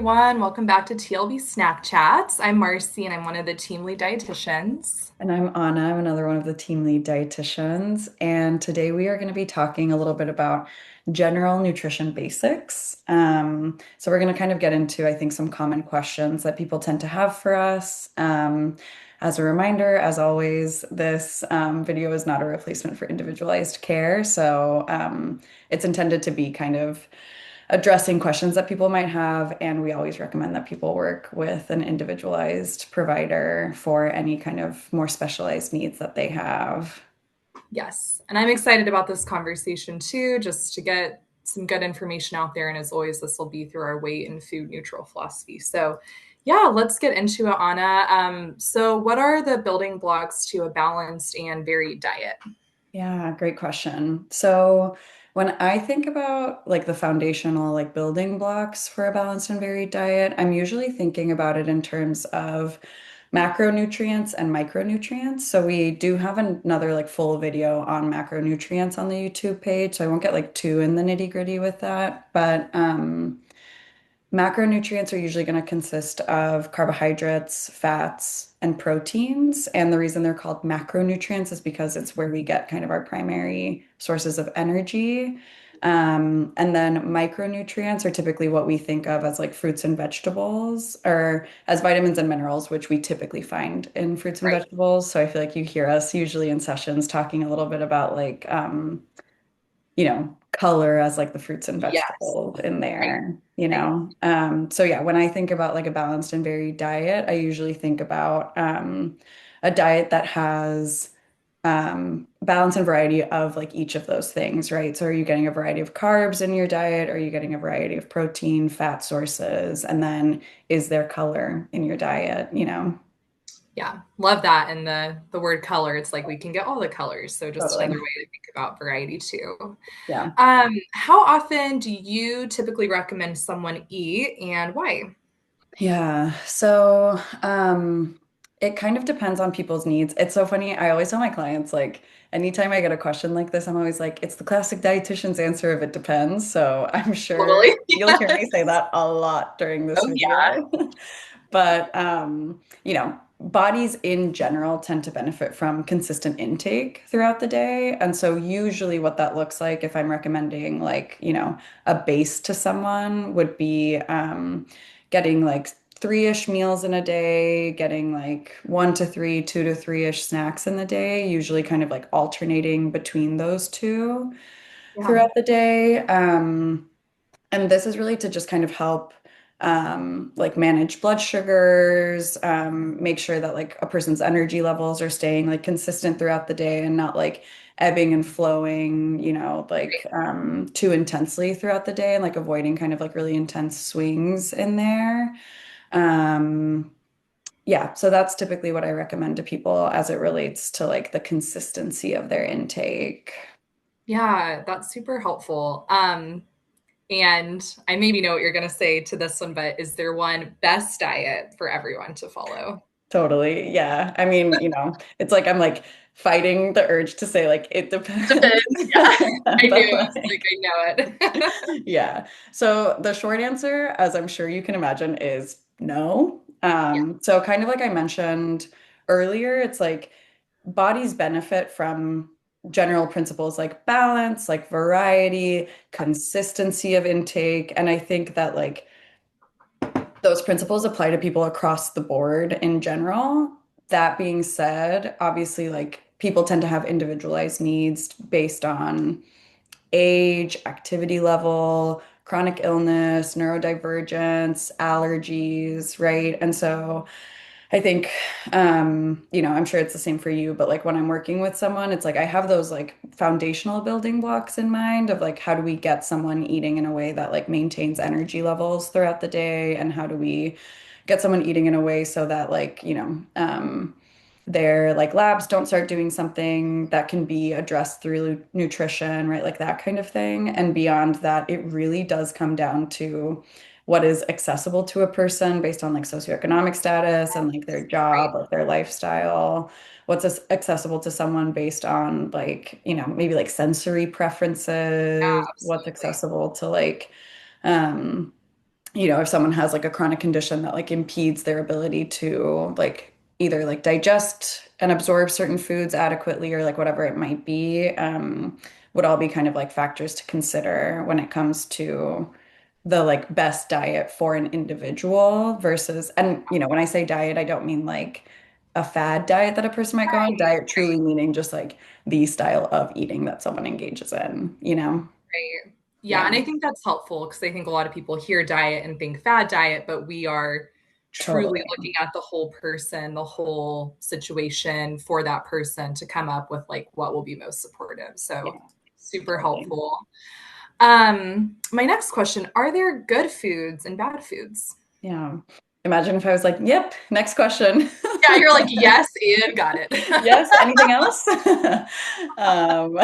everyone. Welcome back to TLB Snack Chats. I'm Marcie and I'm one of the team lead dietitians. And I'm Anna. I'm another one of the team lead dietitians. And today we are going to be talking a little bit about general nutrition basics. So we're going to kind of get into, I think, some common questions that people tend to have for us. As a reminder, as always, this video is not a replacement for individualized care. So it's intended to be kind of addressing questions that people might have. And we always recommend that people work with an individualized provider for any kind of more specialized needs that they have. Yes, and I'm excited about this conversation too, just to get some good information out there. And as always, this will be through our weight and food neutral philosophy. So, yeah, let's get into it, Anna. So, what are the building blocks to a balanced and varied diet? Yeah, great question. So when I think about like the foundational like building blocks for a balanced and varied diet, I'm usually thinking about it in terms of macronutrients and micronutrients. So we do have another like full video on macronutrients on the YouTube page. So I won't get like too in the nitty-gritty with that, but macronutrients are usually going to consist of carbohydrates, fats, and proteins. And the reason they're called macronutrients is because it's where we get kind of our primary sources of energy. And then micronutrients are typically what we think of as like fruits and vegetables, or as vitamins and minerals, which we typically find in fruits and Right. vegetables. So I feel like you hear us usually in sessions talking a little bit about color as like the fruits and Yes. vegetables in Right. Right. there. So yeah, when I think about like a balanced and varied diet, I usually think about a diet that has balance and variety of like each of those things, right? So are you getting a variety of carbs in your diet? Are you getting a variety of protein, fat sources? And then is there color in your diet? Yeah, love that. And the word color, it's like we can get all the colors. So just another Totally. way to think about variety too. Yeah. How often do you typically recommend someone eat and why? Yeah. So it kind of depends on people's needs. It's so funny. I always tell my clients, like, anytime I get a question like this, I'm always like, it's the classic dietitian's answer of it depends. So I'm sure Totally. you'll hear me say that a lot during this Oh yeah. video. But bodies in general tend to benefit from consistent intake throughout the day. And so usually what that looks like if I'm recommending like a base to someone would be getting like three-ish meals in a day, getting like one to three, two to three-ish snacks in the day, usually kind of like alternating between those two Yeah. throughout the day. And this is really to just kind of help like manage blood sugars, make sure that like a person's energy levels are staying like consistent throughout the day and not like ebbing and flowing like too intensely throughout the day and like avoiding kind of like really intense swings in there. Um, yeah, so that's typically what I recommend to people as it relates to like the consistency of their intake. Yeah, that's super helpful. And I maybe know what you're gonna say to this one, but is there one best diet for everyone to follow? Totally. Yeah. I mean it's like I'm like fighting the urge to say like it depends. Depends. Yeah. I knew But it. I was like, I know it. yeah. So the short answer, as I'm sure you can imagine, is no. Yeah. So kind of like I mentioned earlier, it's like bodies benefit from general principles like balance, like variety, consistency of intake. And I think that like those principles apply to people across the board in general. That being said, obviously, like people tend to have individualized needs based on age, activity level, chronic illness, neurodivergence, allergies, right? And so I think, I'm sure it's the same for you, but like when I'm working with someone, it's like I have those like foundational building blocks in mind of like how do we get someone eating in a way that like maintains energy levels throughout the day, and how do we get someone eating in a way so that their like labs don't start doing something that can be addressed through nutrition, right? Like that kind of thing. And beyond that, it really does come down to what is accessible to a person based on like socioeconomic status and like their Right. job, like their lifestyle. What's accessible to someone based on maybe like sensory Yeah, preferences, what's absolutely. accessible to like um if someone has like a chronic condition that like impedes their ability to like either like digest and absorb certain foods adequately or like whatever it might be, would all be kind of like factors to consider when it comes to the like best diet for an individual versus, and when I say diet, I don't mean like a fad diet that a person might go on. Right, Diet truly meaning just like the style of eating that someone engages in. right. Yeah, Yeah, and I think that's helpful because I think a lot of people hear diet and think fad diet, but we are truly totally. looking at the whole person, the whole situation for that person to come up with like what will be most supportive. Yeah, So super totally. helpful. My next question, are there good foods and bad foods? Yeah. Imagine if I was like, yep, next question. Yeah, you're like, yes, and got it. Yes, anything else? Um,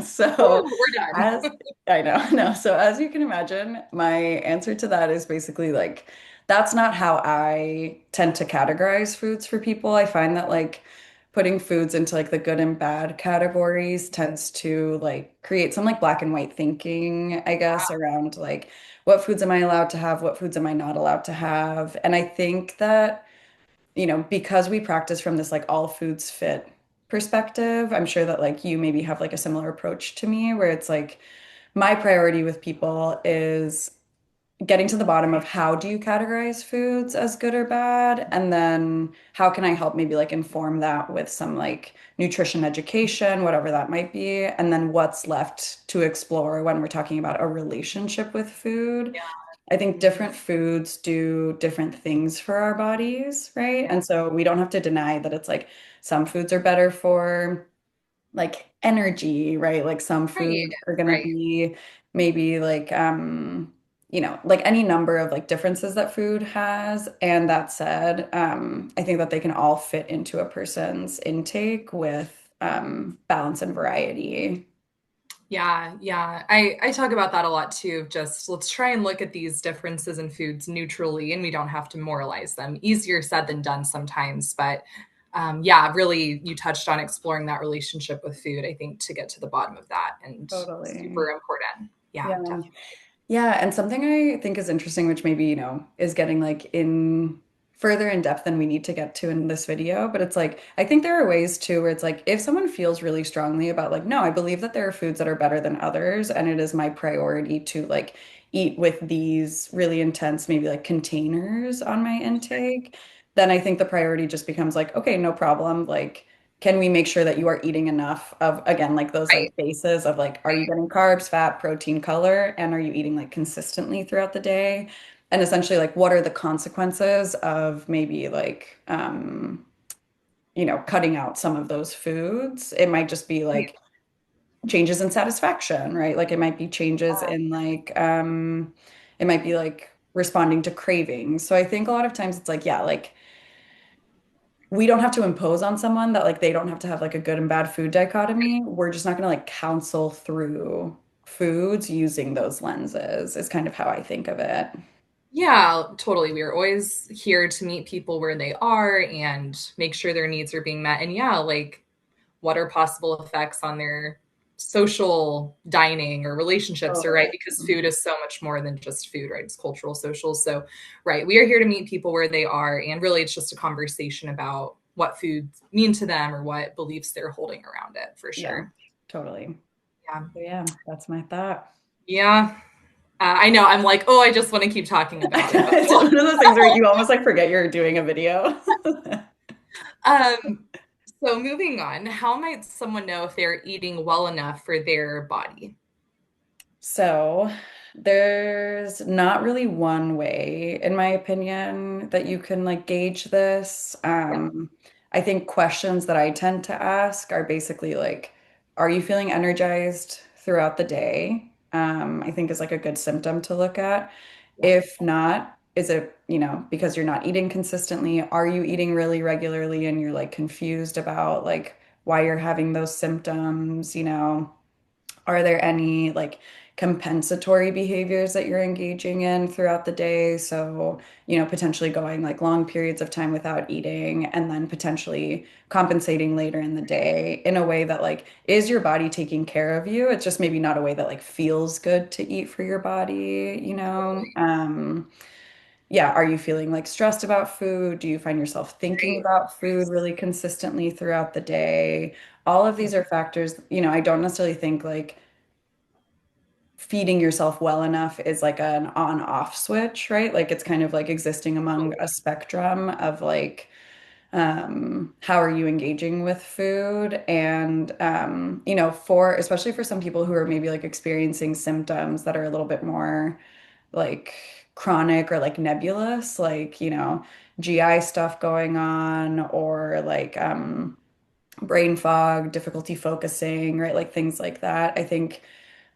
so Woo, we're done. as I know, no. So as you can imagine, my answer to that is basically like that's not how I tend to categorize foods for people. I find that like putting foods into like the good and bad categories tends to like create some like black and white thinking, I guess, around like what foods am I allowed to have, what foods am I not allowed to have. And I think that because we practice from this like all foods fit perspective, I'm sure that like you maybe have like a similar approach to me where it's like my priority with people is getting to the bottom of how do you categorize foods as good or bad, and then how can I help maybe like inform that with some like nutrition education, whatever that might be, and then what's left to explore when we're talking about a relationship with food. Yeah. I think different foods do different things for our bodies, right? And so we don't have to deny that it's like some foods are better for like energy, right? Like some Right, foods are gonna right. be maybe like like any number of like differences that food has. And that said, I think that they can all fit into a person's intake with balance and variety. Yeah, yeah. I talk about that a lot too. Just let's try and look at these differences in foods neutrally, and we don't have to moralize them. Easier said than done sometimes, but yeah, really, you touched on exploring that relationship with food. I think to get to the bottom of that, and Totally. super important. Yeah, Yeah. definitely. Yeah, and something I think is interesting, which maybe, is getting like in further in depth than we need to get to in this video, but it's like I think there are ways too where it's like if someone feels really strongly about like, no, I believe that there are foods that are better than others, and it is my priority to like eat with these really intense, maybe like containers on my intake, then I think the priority just becomes like, okay, no problem. Like can we make sure that you are eating enough of, again, like those Right, like bases of like, are you right. getting carbs, fat, protein, color, and are you eating like consistently throughout the day? And essentially, like, what are the consequences of maybe like, cutting out some of those foods? It might just be like changes in satisfaction, right? Like, it might be changes in like, it might be like responding to cravings. So I think a lot of times it's like, yeah, like, we don't have to impose on someone that like they don't have to have like a good and bad food dichotomy. We're just not going to like counsel through foods using those lenses is kind of how I think of it. Yeah, totally. We are always here to meet people where they are and make sure their needs are being met. And yeah, like what are possible effects on their social dining or relationships, or right, Totally. because food is so much more than just food, right? It's cultural, social. So right, we are here to meet people where they are, and really it's just a conversation about what foods mean to them or what beliefs they're holding around it, for Yeah, sure. totally. Yeah, So yeah, that's my thought. yeah. I know, I'm like, oh, I just want to keep talking I about it, know but it's one of those things where you almost like forget you're doing a video. um so moving on, how might someone know if they're eating well enough for their body? So there's not really one way, in my opinion, that you can like gauge this. Yeah. I think questions that I tend to ask are basically like, are you feeling energized throughout the day? I think is like a good symptom to look at. Yeah. If not, is it, because you're not eating consistently? Are you eating really regularly and you're like confused about like why you're having those symptoms? Are there any like compensatory behaviors that you're engaging in throughout the day. So, potentially going like long periods of time without eating and then potentially compensating later in the day in a way that like is your body taking care of you. It's just maybe not a way that like feels good to eat for your body. Yeah, are you feeling like stressed about food? Do you find yourself thinking Right. about food really consistently throughout the day? All of these are factors, I don't necessarily think like feeding yourself well enough is like an on-off switch, right? Like it's kind of like existing among a spectrum of like how are you engaging with food? And for especially for some people who are maybe like experiencing symptoms that are a little bit more like chronic or like nebulous, like, GI stuff going on or like brain fog, difficulty focusing, right? Like things like that. I think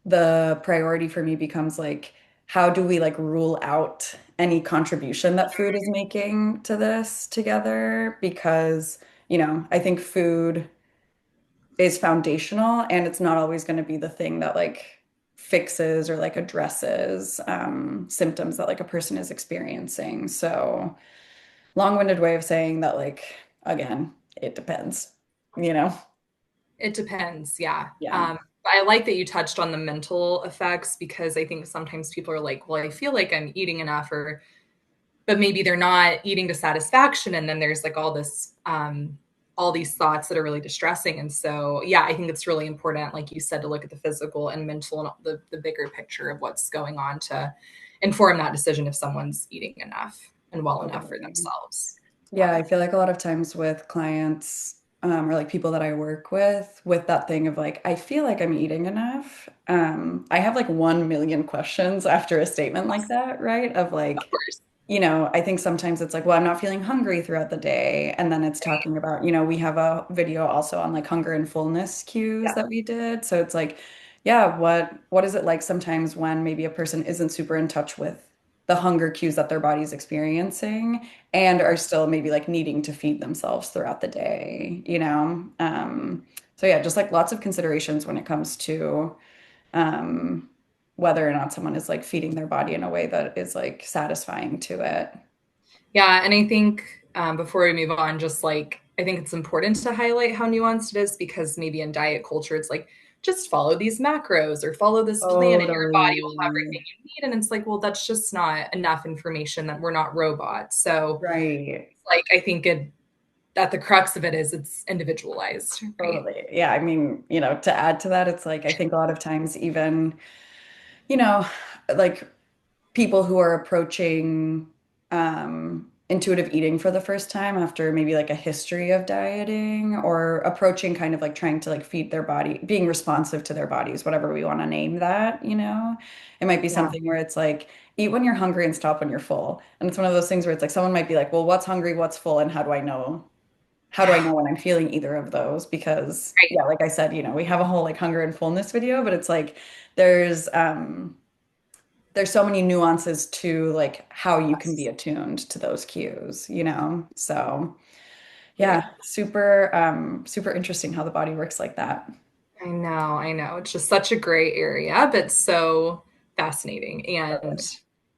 the priority for me becomes like, how do we like rule out any contribution that food is making to this together? Because, I think food is foundational and it's not always going to be the thing that like fixes or like addresses symptoms that like a person is experiencing. So, long-winded way of saying that, like, again, it depends, you know? It depends, yeah. Yeah. I like that you touched on the mental effects because I think sometimes people are like, well, I feel like I'm eating enough, or but maybe they're not eating to satisfaction, and then there's like all these thoughts that are really distressing. And so yeah, I think it's really important, like you said, to look at the physical and mental and the bigger picture of what's going on to inform that decision if someone's eating enough and well enough for Totally. themselves. Yeah, I feel like a lot of times with clients or like people that I work with that thing of like, I feel like I'm eating enough. I have like 1 million questions after a statement like that, right? Of Of like, course. I think sometimes it's like, well, I'm not feeling hungry throughout the day. And then it's talking about, we have a video also on like hunger and fullness cues Yeah. that we did. So it's like, yeah, what is it like sometimes when maybe a person isn't super in touch with the hunger cues that their body's experiencing and are still maybe like needing to feed themselves throughout the day? So yeah, just like lots of considerations when it comes to um, whether or not someone is like feeding their body in a way that is like satisfying to it. Yeah, and I think before we move on, just like I think it's important to highlight how nuanced it is because maybe in diet culture, it's like just follow these macros or follow this plan and your body will have Totally. everything you need. And it's like, well, that's just not enough information that we're not robots. So, Right. like, I think at the crux of it is it's individualized, right? Totally. Yeah. I mean, to add to that, it's like I think a lot of times even, you know, like people who are approaching intuitive eating for the first time after maybe like a history of dieting or approaching kind of like trying to like feed their body, being responsive to their bodies, whatever we want to name that. It might be Yeah. something where it's like eat when you're hungry and stop when you're full. And it's one of those things where it's like someone might be like, well, what's hungry, what's full, and how do I know? How do I know when I'm feeling either of those? Because Right. yeah, like I said, we have a whole like hunger and fullness video, but it's like there's um there's so many nuances to like how you can be Yes. attuned to those cues. So Right. yeah, super interesting how the body works like that. I know, I know. It's just such a gray area, but so fascinating. And Totally.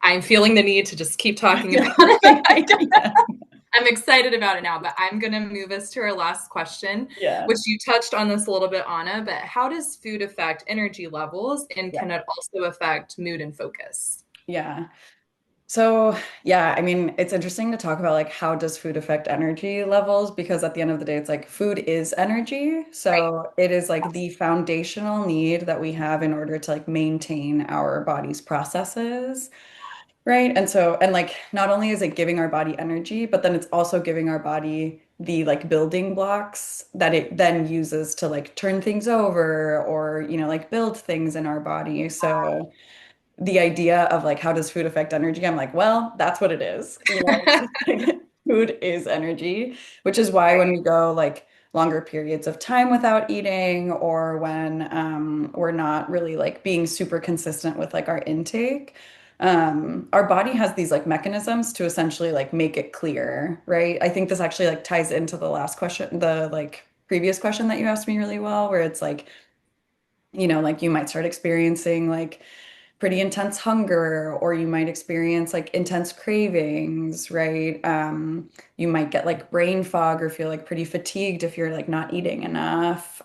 I'm feeling the need to just keep talking Yeah. about it. Yeah. I'm excited about it now, but I'm going to move us to our last question, Yeah. which you touched on this a little bit, Anna. But how does food affect energy levels and Yeah. can it also affect mood and focus? Yeah. So, yeah, I mean, it's interesting to talk about like how does food affect energy levels because at the end of the day, it's like food is energy. Right. So, it is like the foundational need that we have in order to like maintain our body's processes. Right. And so, and like, not only is it giving our body energy, but then it's also giving our body the like building blocks that it then uses to like turn things over or, like build things in our body. So, the idea of like, how does food affect energy? I'm like, well, that's what it is. It's just like food is energy, which is why when we go like longer periods of time without eating or when we're not really like being super consistent with like our intake, our body has these like mechanisms to essentially like make it clear, right? I think this actually like ties into the last question, the like previous question that you asked me really well, where it's like, like you might start experiencing like pretty intense hunger, or you might experience like intense cravings, right? You might get like brain fog or feel like pretty fatigued if you're like not eating enough.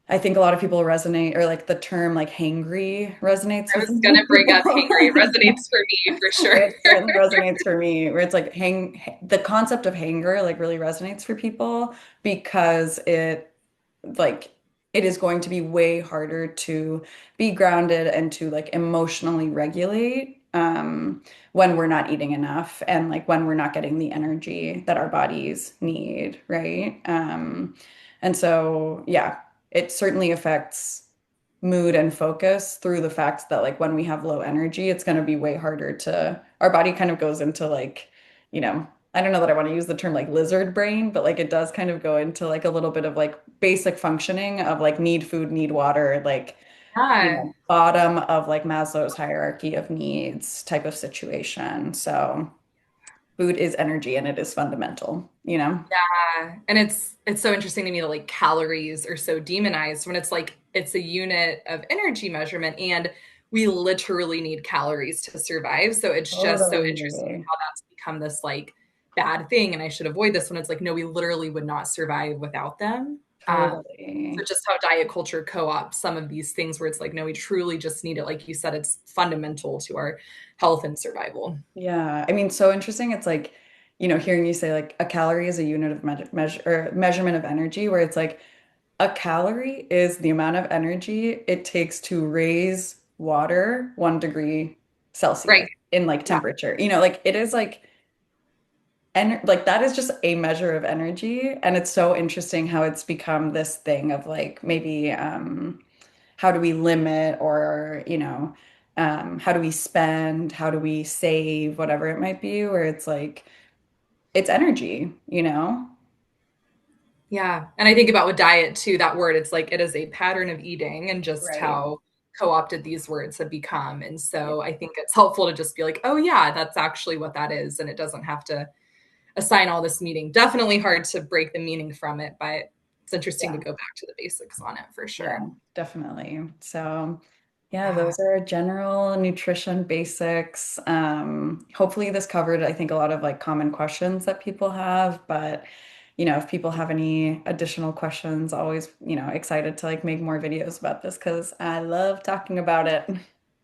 I think a lot of people resonate, or like the term like hangry resonates I with was gonna bring up people. hangry resonates for me for sure. It certainly resonates for me, where it's like the concept of hanger like really resonates for people because like it is going to be way harder to be grounded and to like emotionally regulate when we're not eating enough and like when we're not getting the energy that our bodies need, right? And so yeah, it certainly affects mood and focus through the fact that like when we have low energy, it's going to be way harder to our body kind of goes into like, you know, I don't know that I want to use the term like lizard brain, but like it does kind of go into like a little bit of like basic functioning of like need food, need water, like, Yeah. bottom of like Maslow's hierarchy of needs type of situation. So food is energy and it is fundamental, you know? Yeah. And it's so interesting to me that like calories are so demonized when it's like it's a unit of energy measurement and we literally need calories to survive. So it's just so interesting Totally. how that's become this like bad thing and I should avoid this when it's like no, we literally would not survive without them. So Totally. just how diet culture co-ops some of these things where it's like no, we truly just need it. Like you said, it's fundamental to our health and survival. Yeah, I mean, so interesting. It's like, hearing you say like a calorie is a unit of measurement of energy, where it's like a calorie is the amount of energy it takes to raise water 1 degree Right. Celsius in like Yeah. temperature. Like it is like, and like that is just a measure of energy. And it's so interesting how it's become this thing of like maybe how do we limit, or how do we spend, how do we save, whatever it might be, where it's like it's energy. Yeah. And I think about with diet too, that word, it's like it is a pattern of eating and just Right. how co-opted these words have become. And Yeah. so I think it's helpful to just be like, oh yeah, that's actually what that is. And it doesn't have to assign all this meaning. Definitely hard to break the meaning from it, but it's interesting to Yeah. go back to the basics on it for Yeah, sure. definitely. So, yeah, Yeah. those are general nutrition basics. Hopefully this covered, I think, a lot of like common questions that people have, but if people have any additional questions, always, excited to like make more videos about this because I love talking about it.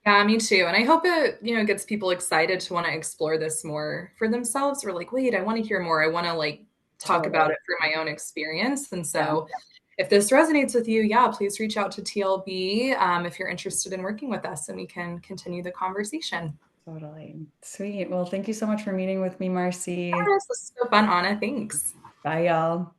Yeah, me too. And I hope it, gets people excited to want to explore this more for themselves or like, wait, I want to hear more. I want to like talk about Totally. it through my own experience. And Yeah, so if this resonates with you, yeah, please reach out to TLB if you're interested in working with us and we can continue the conversation. totally. Sweet. Well, thank you so much for meeting with me, Marcie. Yes, this is so fun, Anna. Thanks. Bye, y'all.